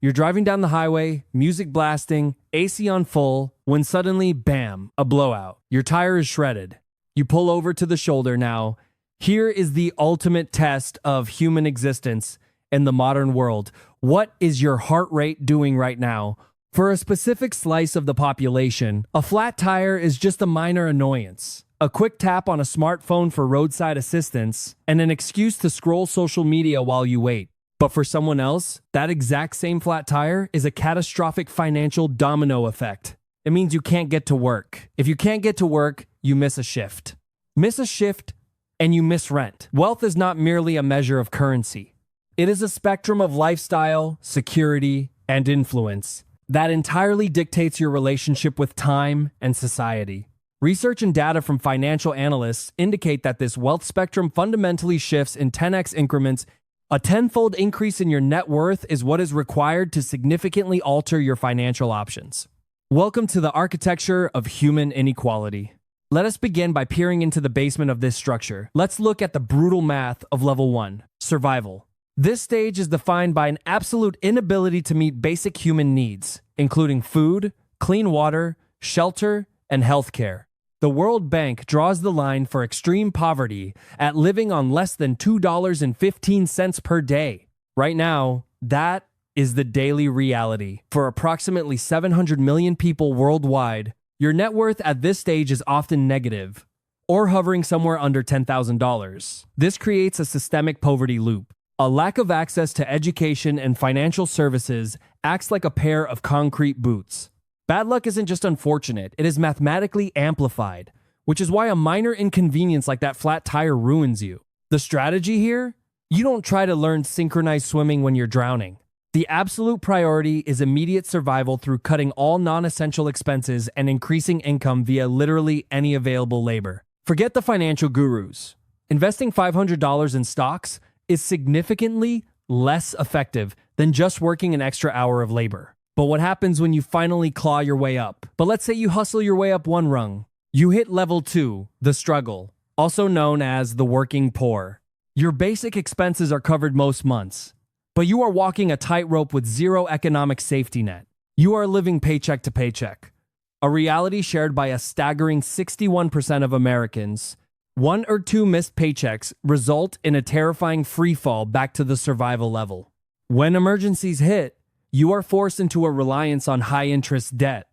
You're driving down the highway, music blasting, AC on full, when suddenly, bam, a blowout. Your tire is shredded. You pull over to the shoulder now. Here is the ultimate test of human existence in the modern world. What is your heart rate doing right now? For a specific slice of the population, a flat tire is just a minor annoyance. A quick tap on a smartphone for roadside assistance, and an excuse to scroll social media while you wait. But for someone else, that exact same flat tire is a catastrophic financial domino effect. It means you can't get to work. If you can't get to work, you miss a shift. Miss a shift, and you miss rent. Wealth is not merely a measure of currency. It is a spectrum of lifestyle, security, and influence that entirely dictates your relationship with time and society. Research and data from financial analysts indicate that this wealth spectrum fundamentally shifts in 10x increments. A tenfold increase in your net worth is what is required to significantly alter your financial options. Welcome to the architecture of human inequality. Let us begin by peering into the basement of this structure. Let's look at the brutal math of level 1, survival. This stage is defined by an absolute inability to meet basic human needs, including food, clean water, shelter, and healthcare. The World Bank draws the line for extreme poverty at living on less than $2.15 per day. Right now, that is the daily reality. For approximately 700 million people worldwide, your net worth at this stage is often negative, or hovering somewhere under $10,000. This creates a systemic poverty loop. A lack of access to education and financial services acts like a pair of concrete boots. Bad luck isn't just unfortunate, it is mathematically amplified, which is why a minor inconvenience like that flat tire ruins you. The strategy here? You don't try to learn synchronized swimming when you're drowning. The absolute priority is immediate survival through cutting all non-essential expenses and increasing income via literally any available labor. Forget the financial gurus. Investing $500 in stocks is significantly less effective than just working an extra hour of labor. But what happens when you finally claw your way up? But let's say you hustle your way up one rung. You hit level 2, the struggle, also known as the working poor. Your basic expenses are covered most months, but you are walking a tightrope with zero economic safety net. You are living paycheck to paycheck, a reality shared by a staggering 61% of Americans. 1 or 2 missed paychecks result in a terrifying free fall back to the survival level. When emergencies hit, you are forced into a reliance on high-interest debt,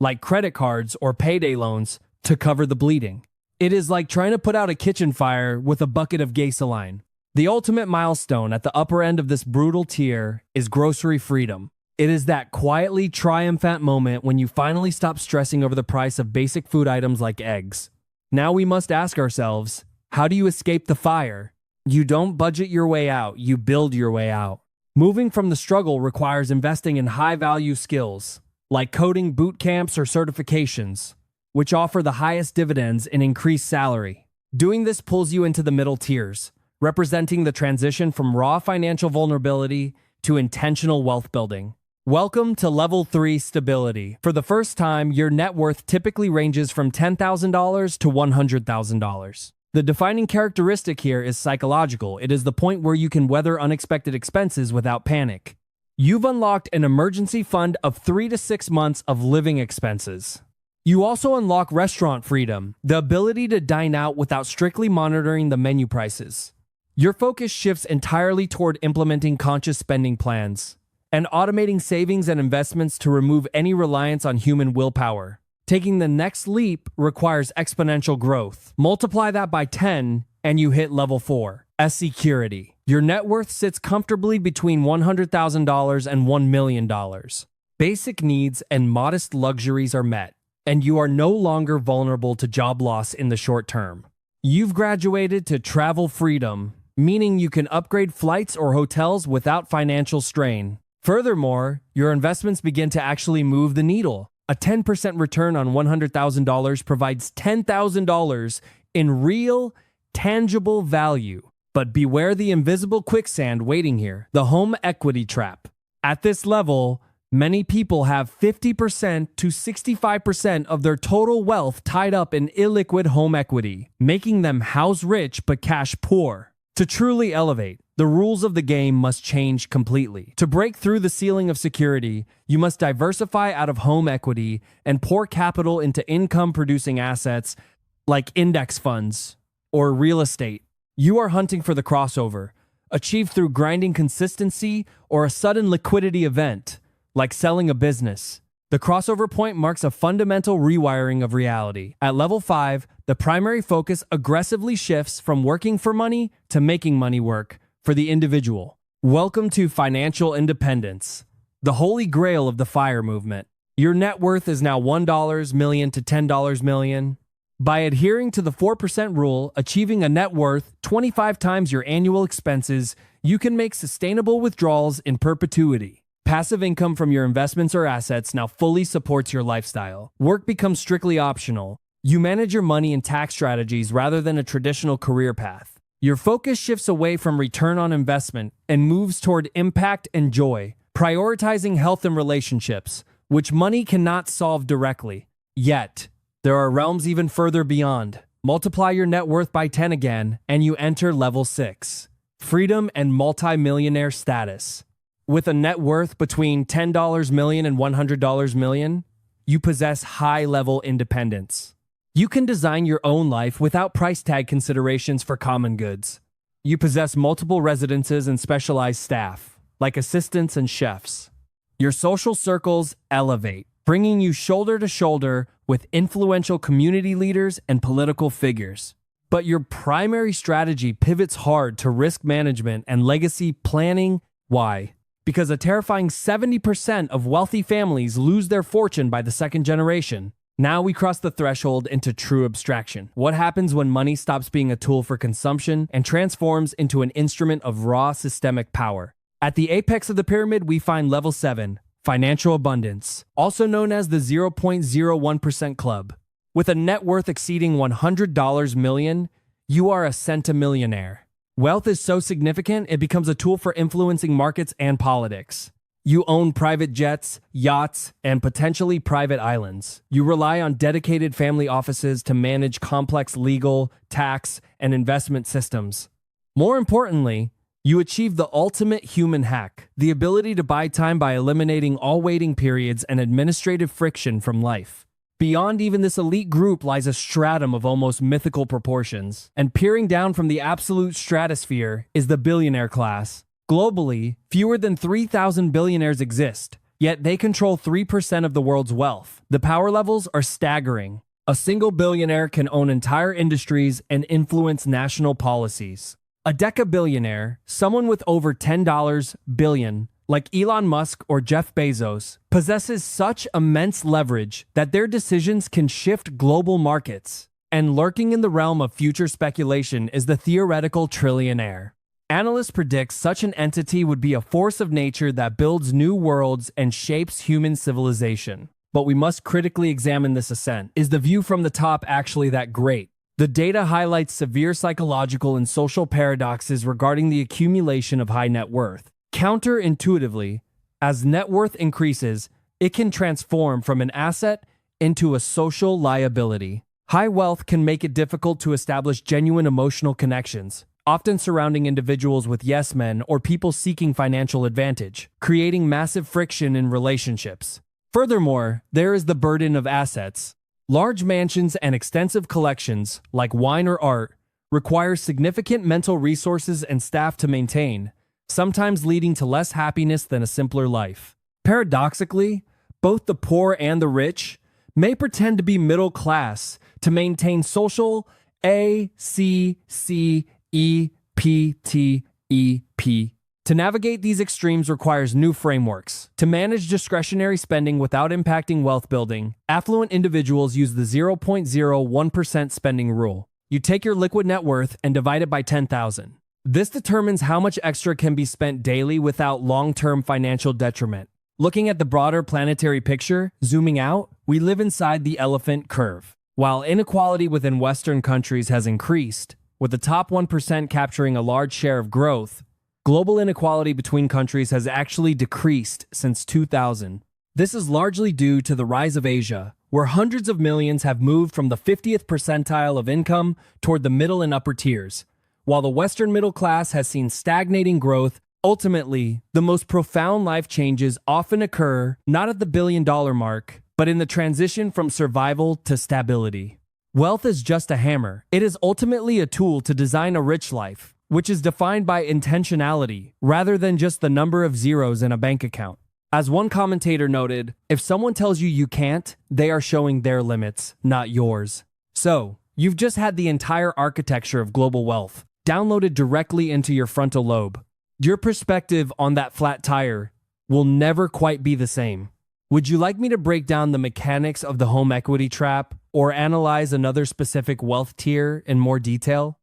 like credit cards or payday loans, to cover the bleeding. It is like trying to put out a kitchen fire with a bucket of gasoline. The ultimate milestone at the upper end of this brutal tier is grocery freedom. It is that quietly triumphant moment when you finally stop stressing over the price of basic food items like eggs. Now we must ask ourselves, how do you escape the fire? You don't budget your way out, you build your way out. Moving from the struggle requires investing in high-value skills, like coding boot camps or certifications, which offer the highest dividends in increased salary. Doing this pulls you into the middle tiers, representing the transition from raw financial vulnerability to intentional wealth building. Welcome to Level 3 Stability. For the first time, your net worth typically ranges from $10,000 to $100,000. The defining characteristic here is psychological. It is the point where you can weather unexpected expenses without panic. You've unlocked an emergency fund of 3 to 6 months of living expenses. You also unlock restaurant freedom, the ability to dine out without strictly monitoring the menu prices. Your focus shifts entirely toward implementing conscious spending plans and automating savings and investments to remove any reliance on human willpower. Taking the next leap requires exponential growth. Multiply that by 10 and you hit level 4, security. Your net worth sits comfortably between $100,000 and $1 million. Basic needs and modest luxuries are met, and you are no longer vulnerable to job loss in the short term. You've graduated to travel freedom, meaning you can upgrade flights or hotels without financial strain. Furthermore, your investments begin to actually move the needle. A 10% return on $100,000 provides $10,000 in real, tangible value. But beware the invisible quicksand waiting here, the home equity trap. At this level, many people have 50% to 65% of their total wealth tied up in illiquid home equity, making them house rich but cash poor. To truly elevate, The rules of the game must change completely. To break through the ceiling of security, you must diversify out of home equity and pour capital into income-producing assets like index funds or real estate. You are hunting for the crossover, achieved through grinding consistency or a sudden liquidity event, like selling a business. The crossover point marks a fundamental rewiring of reality. At level 5, the primary focus aggressively shifts from working for money to making money work for the individual. Welcome to financial independence, the holy grail of the FIRE movement. Your net worth is now $1 million to $10 million. By adhering to the 4% rule, achieving a net worth 25 times your annual expenses, you can make sustainable withdrawals in perpetuity. Passive income from your investments or assets now fully supports your lifestyle. Work becomes strictly optional. You manage your money and tax strategies rather than a traditional career path. Your focus shifts away from return on investment and moves toward impact and joy, prioritizing health and relationships, which money cannot solve directly. Yet, there are realms even further beyond. Multiply your net worth by 10 again, and you enter level 6. Freedom and multi-millionaire status. With a net worth between $10 million and $100 million, you possess high-level independence. You can design your own life without price tag considerations for common goods. You possess multiple residences and specialized staff, like assistants and chefs. Your social circles elevate, bringing you shoulder to shoulder with influential community leaders and political figures. But your primary strategy pivots hard to risk management and legacy planning. Why? Because a terrifying 70% of wealthy families lose their fortune by the second generation. Now we cross the threshold into true abstraction. What happens when money stops being a tool for consumption and transforms into an instrument of raw systemic power? At the apex of the pyramid, we find level 7, financial abundance, also known as the 0.01% club. With a net worth exceeding $100 million, you are a centimillionaire. Wealth is so significant, it becomes a tool for influencing markets and politics. You own private jets, yachts, and potentially private islands. You rely on dedicated family offices to manage complex legal, tax, and investment systems. More importantly, you achieve the ultimate human hack, the ability to buy time by eliminating all waiting periods and administrative friction from life. Beyond even this elite group lies a stratum of almost mythical proportions, and peering down from the absolute stratosphere is the billionaire class. Globally, fewer than 3,000 billionaires exist, yet they control 3% of the world's wealth. The power levels are staggering. A single billionaire can own entire industries and influence national policies. A decabillionaire, someone with over $10 billion, like Elon Musk or Jeff Bezos, possesses such immense leverage that their decisions can shift global markets. And lurking in the realm of future speculation is the theoretical trillionaire. Analysts predict such an entity would be a force of nature that builds new worlds and shapes human civilization. But we must critically examine this ascent. Is the view from the top actually that great? The data highlights severe psychological and social paradoxes regarding the accumulation of high net worth. Counterintuitively, as net worth increases, it can transform from an asset into a social liability. High wealth can make it difficult to establish genuine emotional connections, often surrounding individuals with yes men or people seeking financial advantage, creating massive friction in relationships. Furthermore, there is the burden of assets. Large mansions and extensive collections, like wine or art, require significant mental resources and staff to maintain, sometimes leading to less happiness than a simpler life. Paradoxically, both the poor and the rich may pretend to be middle class to maintain social ACCEPTEP. To navigate these extremes requires new frameworks. To manage discretionary spending without impacting wealth building, affluent individuals use the 0.01% spending rule. You take your liquid net worth and divide it by 10,000. This determines how much extra can be spent daily without long-term financial detriment. Looking at the broader planetary picture, zooming out, we live inside the elephant curve. While inequality within Western countries has increased, with the top 1% capturing a large share of growth, global inequality between countries has actually decreased since 2000. This is largely due to the rise of Asia, where hundreds of millions have moved from the 50th percentile of income toward the middle and upper tiers, while the Western middle class has seen stagnating growth. Ultimately, the most profound life changes often occur not at the billion-dollar mark, but in the transition from survival to stability. Wealth is just a hammer. It is ultimately a tool to design a rich life, which is defined by intentionality rather than just the number of zeros in a bank account. As one commentator noted, if someone tells you you can't, they are showing their limits, not yours. So, you've just had the entire architecture of global wealth downloaded directly into your frontal lobe. Your perspective on that flat tire will never quite be the same. Would you like me to break down the mechanics of the home equity trap or analyze another specific wealth tier in more detail?